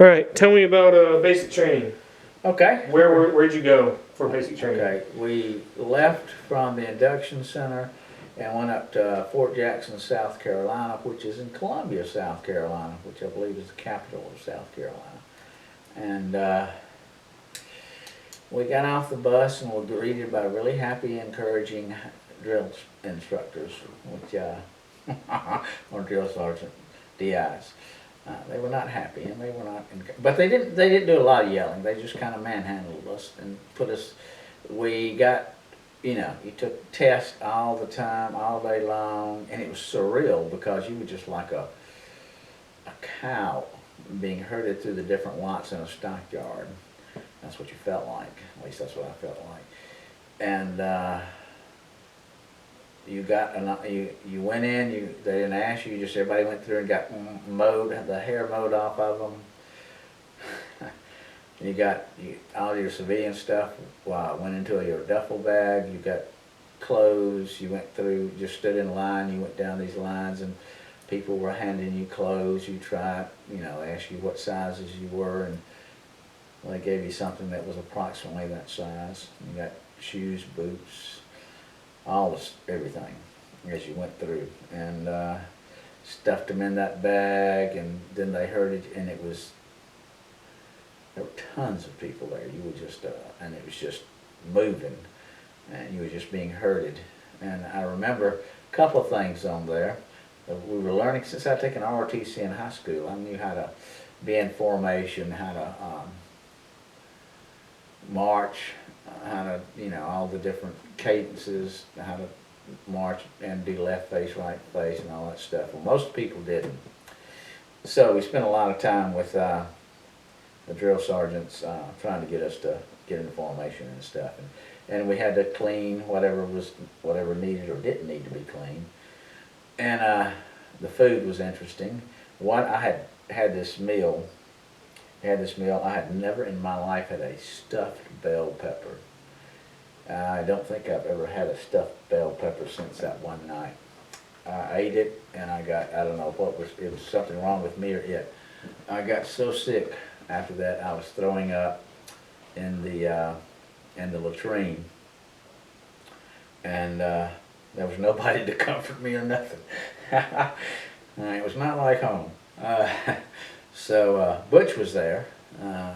All right, tell me about basic training. Okay. Where'd you go for basic training? Okay, we left from the induction center and went up to Fort Jackson, South Carolina, which is in Columbia, South Carolina, which I believe is the capital of South Carolina. And we got off the bus and were greeted by really happy, encouraging drill instructors, which or drill sergeant DIs. They were not happy, and they were not. But they didn't do a lot of yelling. They just kind of manhandled us and put us. We got, you took tests all the time, all day long, and it was surreal because you were just like a cow being herded through the different lots in a stockyard. That's what you felt like. At least that's what I felt like. And you went in. They didn't ask you. Just everybody went through and got mowed, had the hair mowed off of them. You got all your civilian stuff. Went into your duffel bag. You got clothes. You went through. Just stood in line. You went down these lines, and people were handing you clothes. You tried. Asked you what sizes you were, and they gave you something that was approximately that size. You got shoes, boots, all this, everything as you went through, and stuffed them in that bag, and then they herded, and there were tons of people there. You were just, and it was just moving, and you were just being herded. And I remember a couple of things on there. We were learning, since I'd taken ROTC in high school, I knew how to be in formation, how to march, how to, all the different cadences, how to march and do left face, right face, and all that stuff. Well, most people didn't. So we spent a lot of time with the drill sergeants trying to get us to get into formation and stuff. And we had to clean whatever needed or didn't need to be cleaned. And the food was interesting. I had this meal. I had never in my life had a stuffed bell pepper. I don't think I've ever had a stuffed bell pepper since that one night. I ate it, and I don't know what it was something wrong with me or it. I got so sick after that, I was throwing up in the latrine. And there was nobody to comfort me or nothing. It was not like home. So Butch was there,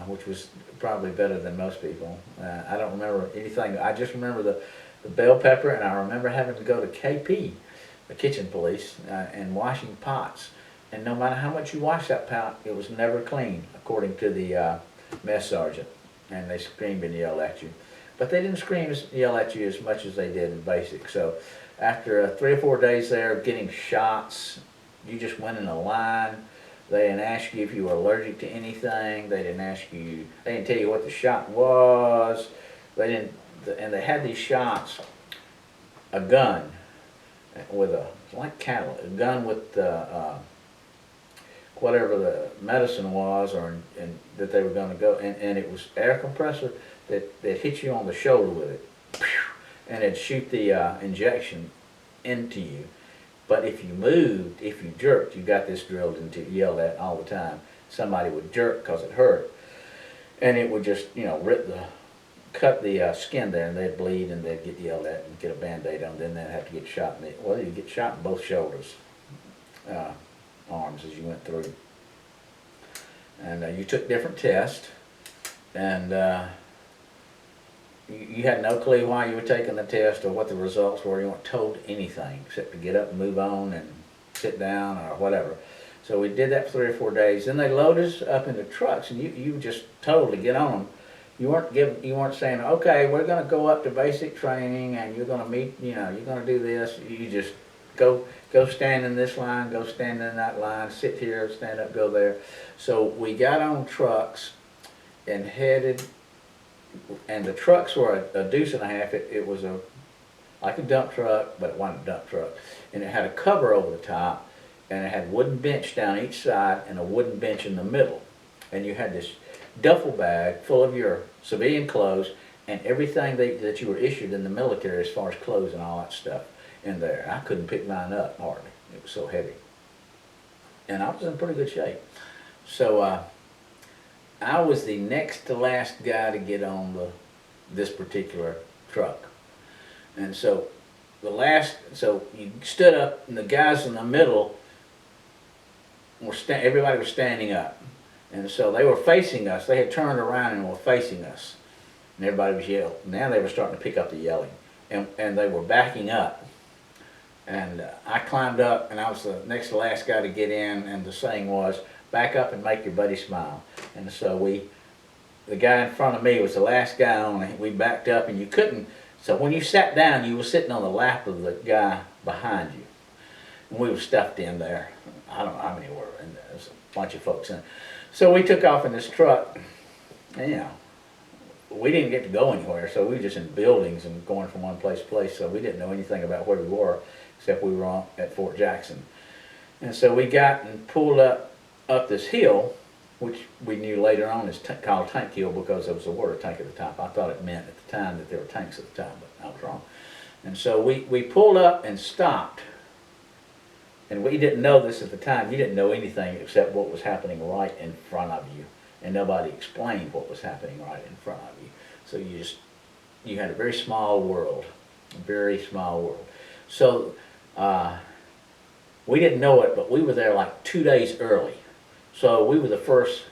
which was probably better than most people. I don't remember anything. I just remember the bell pepper, and I remember having to go to KP, the kitchen police, and washing pots. And no matter how much you washed that pot, it was never clean, according to the mess sergeant. And they screamed and yelled at you. But they didn't scream and yell at you as much as they did in basic. So after 3 or 4 days there, getting shots, you just went in a line. They didn't ask you if you were allergic to anything. They didn't tell you what the shot was. And they had these shots, a gun with like cattle, a gun with whatever the medicine was, and that they were going to go, and it was air compressor that hit you on the shoulder with it, and it'd shoot the injection into you. But if you moved, if you jerked, you got this drilled into, yelled at all the time. Somebody would jerk because it hurt, and it would just, cut the skin there, and they'd bleed, and they'd get yelled at and get a Band-Aid on. Then they'd have to get shot in you get shot in both shoulders, arms as you went through. And you took different tests, and you had no clue why you were taking the test or what the results were. You weren't told anything except to get up and move on and sit down or whatever. So we did that for 3 or 4 days. Then they loaded us up into trucks, and you were just told to get on them. You weren't saying, okay, we're going to go up to basic training, and you're going to meet, you're going to do this. You just go stand in this line, go stand in that line, sit here, stand up, go there. So we got on trucks and headed. And the trucks were a deuce and a half. It was like a dump truck, but it wasn't a dump truck. And it had a cover over the top, and it had a wooden bench down each side and a wooden bench in the middle. And you had this duffel bag full of your civilian clothes and everything that you were issued in the military as far as clothes and all that stuff in there. I couldn't pick mine up hardly. It was so heavy. And I was in pretty good shape. So I was the next to last guy to get on this particular truck. And so so you stood up, and the guys in the middle everybody was standing up. And so they were facing us. They had turned around and were facing us. And everybody was yelling. Now they were starting to pick up the yelling. And they were backing up. And I climbed up, and I was the next to last guy to get in, and the saying was, back up and make your buddy smile. And so the guy in front of me was the last guy on, and we backed up, and you couldn't, so when you sat down, you were sitting on the lap of the guy behind you. And we were stuffed in there. I don't know how many were in there. There's a bunch of folks in. So we took off in this truck, and you know, we didn't get to go anywhere, so we were just in buildings and going from one place to place, so we didn't know anything about where we were, except we were at Fort Jackson. And so we got and pulled up this hill, which we knew later on is called Tank Hill because there was a water tank at the top. I thought it meant at the time that there were tanks at the time, but I was wrong. And so we pulled up and stopped. And we didn't know this at the time. You didn't know anything except what was happening right in front of you. And nobody explained what was happening right in front of you. So you had a very small world. A very small world. So we didn't know it, but we were there like 2 days early. So we were the first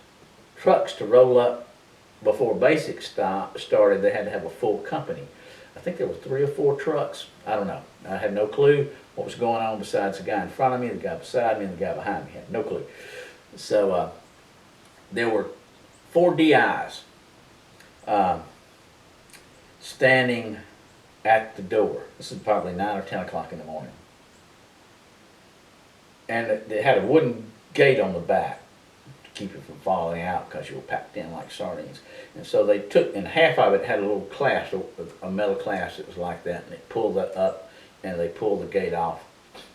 trucks to roll up before basic started. They had to have a full company. I think there was 3 or 4 trucks. I don't know. I had no clue what was going on besides the guy in front of me, the guy beside me, and the guy behind me. I had no clue. So there were 4 DIs standing at the door. This is probably 9 or 10 o'clock in the morning. And they had a wooden gate on the back to keep you from falling out because you were packed in like sardines. And so they took, and half of it had a little clasp, a metal clasp that was like that, and they pulled that up and they pulled the gate off.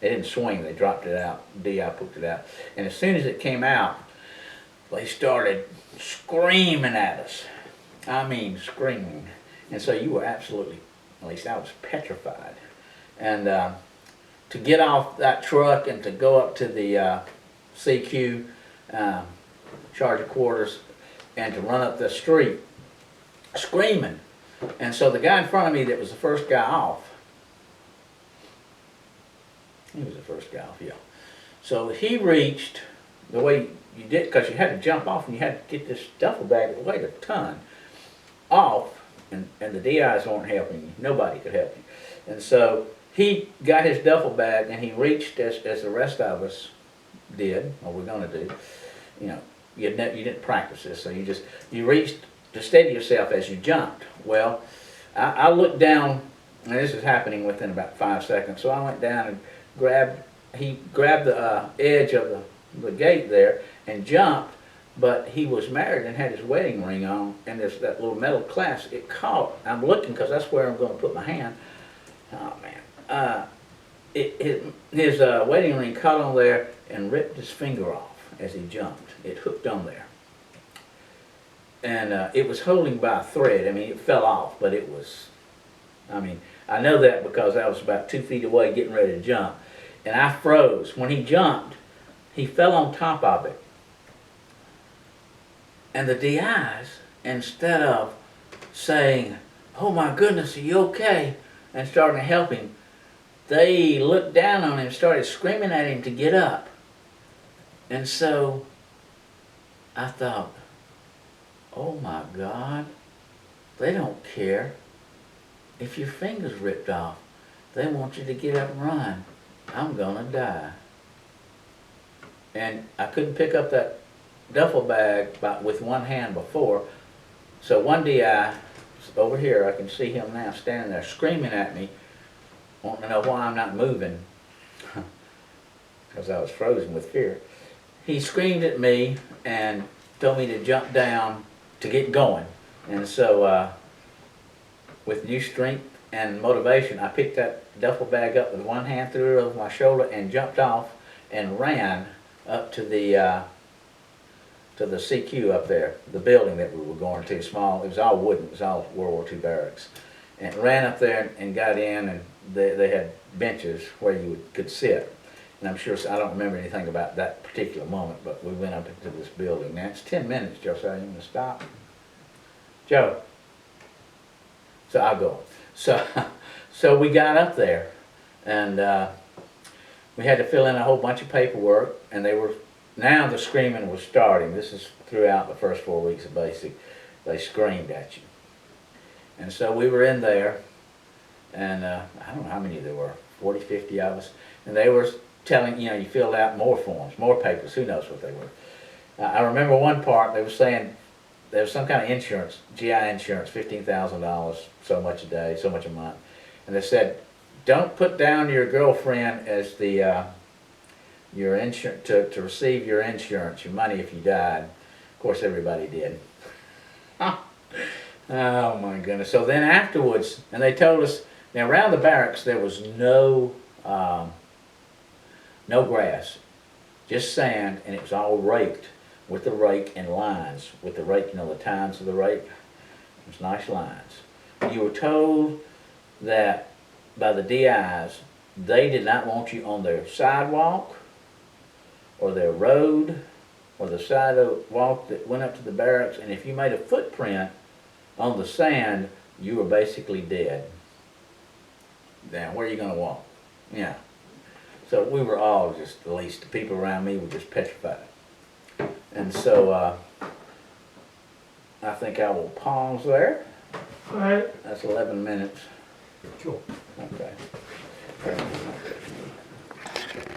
They didn't swing, they dropped it out. DI poked it out. And as soon as it came out, they started screaming at us. I mean, screaming. And so you were absolutely, at least I was petrified. And to get off that truck and to go up to the CQ, charge of quarters, and to run up the street screaming. And so the guy in front of me that was the first guy off, he was the first guy off, yeah. So he reached, the way you did, because you had to jump off and you had to get this duffel bag that weighed a ton off, and the DIs weren't helping you. Nobody could help you. And so he got his duffel bag and he reached as the rest of us did, or we're going to do. You know, you didn't practice this, so you reached to steady yourself as you jumped. Well, I looked down, and this is happening within about 5 seconds, so I went down and he grabbed the edge of the gate there and jumped, but he was married and had his wedding ring on, and there's that little metal clasp, it caught. I'm looking because that's where I'm going to put my hand. Oh man. His wedding ring caught on there and ripped his finger off as he jumped. It hooked on there. And it was holding by a thread. I mean, it fell off, but it was, I mean, I know that because I was about 2 feet away getting ready to jump. And I froze. When he jumped, he fell on top of it. And the DIs, instead of saying, "Oh my goodness, are you okay?" and starting to help him, they looked down on him and started screaming at him to get up. And so I thought, oh my God, they don't care if your finger's ripped off. They want you to get up and run. I'm gonna die. And I couldn't pick up that duffel bag with one hand before. So one DI over here, I can see him now standing there screaming at me, wanting to know why I'm not moving, because I was frozen with fear. He screamed at me and told me to jump down to get going. And so with new strength and motivation, I picked that duffel bag up with one hand, threw it over my shoulder, and jumped off and ran up to the CQ up there, the building that we were going to, small. It was all wooden. It was all World War II barracks. And ran up there and got in, and they had benches where you could sit. And I'm sure, I don't remember anything about that particular moment, but we went up into this building. Now, it's 10 minutes, Josiah, you want to stop? Joe? So I'll go. So we got up there, and we had to fill in a whole bunch of paperwork, and now the screaming was starting. This is throughout the first 4 weeks of basic. They screamed at you. And so we were in there, and I don't know how many there were, 40, 50 of us, and they were telling, you filled out more forms, more papers, who knows what they were. I remember one part, they were saying there was some kind of insurance, GI insurance, $15,000, so much a day, so much a month. And they said, don't put down your girlfriend as the your insurance to receive your insurance, your money if you died. Of course, everybody did. Oh my goodness! So then afterwards, and they told us now around the barracks there was no grass, just sand, and it was all raked with the rake and lines with the rake. The tines of the rake. It was nice lines. You were told that by the DIs, they did not want you on their sidewalk or their road or the sidewalk that went up to the barracks, and if you made a footprint on the sand, you were basically dead. Now, where are you going to walk? Yeah. So we were all just, at least the people around me were just petrified. And so I think I will pause there. All right. That's 11 minutes. Cool. Okay.